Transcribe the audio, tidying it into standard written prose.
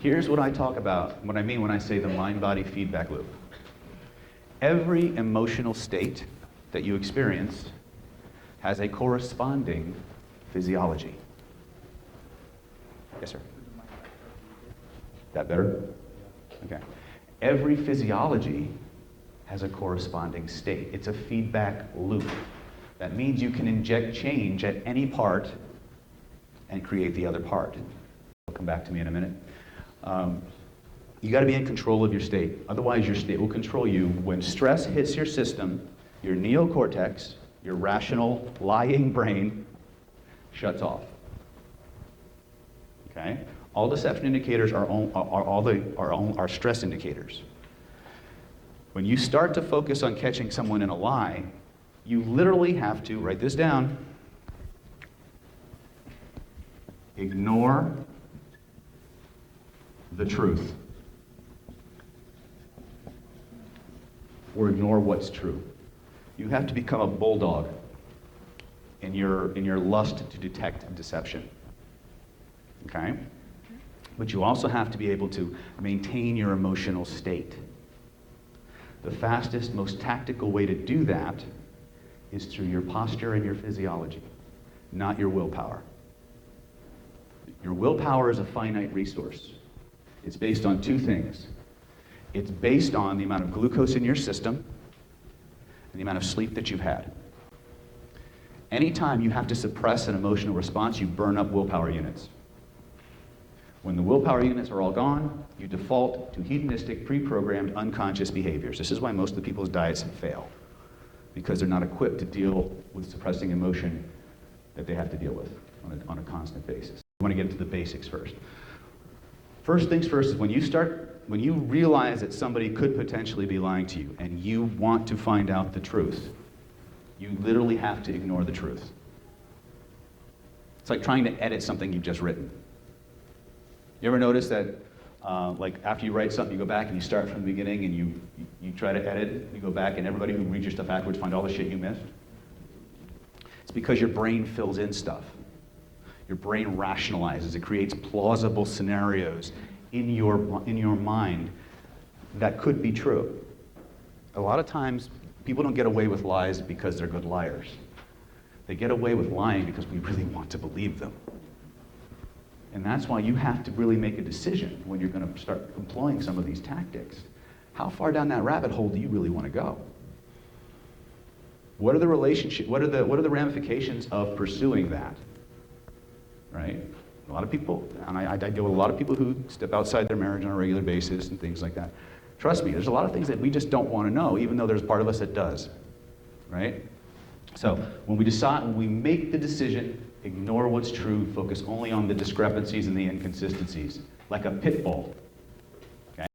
Here's what I talk about, what I mean when I say the mind-body feedback loop. Every emotional state that you experience has a corresponding physiology. Yes, sir? That better? Okay. Every physiology has a corresponding state. It's a feedback loop. That means you can inject change at any part and create the other part. I'll come back to me in a minute. You got to be in control of your state. Otherwise, your state will control you. When stress hits your system, your neocortex, your rational, lying brain, shuts off. Okay? All deception indicators are stress indicators. When you start to focus on catching someone in a lie, you literally have to, write this down, ignore the truth. Or ignore what's true. You have to become a bulldog in your lust to detect deception. Okay? But you also have to be able to maintain your emotional state. The fastest, most tactical way to do that is through your posture and your physiology, not your willpower. Your willpower is a finite resource. It's based on two things. It's based on the amount of glucose in your system and the amount of sleep that you've had. Anytime you have to suppress an emotional response, you burn up willpower units. When the willpower units are all gone, you default to hedonistic, pre-programmed, unconscious behaviors. This is why most of the people's diets fail, because they're not equipped to deal with suppressing emotion that they have to deal with on a constant basis. I want to get into the basics first. First things first is when you realize that somebody could potentially be lying to you and you want to find out the truth, you literally have to ignore the truth. It's like trying to edit something you've just written. You ever notice that, like after you write something, you go back and you start from the beginning and you try to edit it, you go back and everybody who reads your stuff afterwards find all the shit you missed? It's because your brain fills in stuff. Your brain rationalizes. It creates plausible scenarios in your mind that could be true. A lot of times, people don't get away with lies because they're good liars. They get away with lying because we really want to believe them. And that's why you have to really make a decision when you're going to start employing some of these tactics. How far down that rabbit hole do you really want to go? What are the relationships? What are the ramifications of pursuing that? Right? A lot of people, and I deal with a lot of people who step outside their marriage on a regular basis and things like that. Trust me, there's a lot of things that we just don't want to know, even though there's part of us that does. Right? So when we make the decision, ignore what's true, focus only on the discrepancies and the inconsistencies, like a pit bull.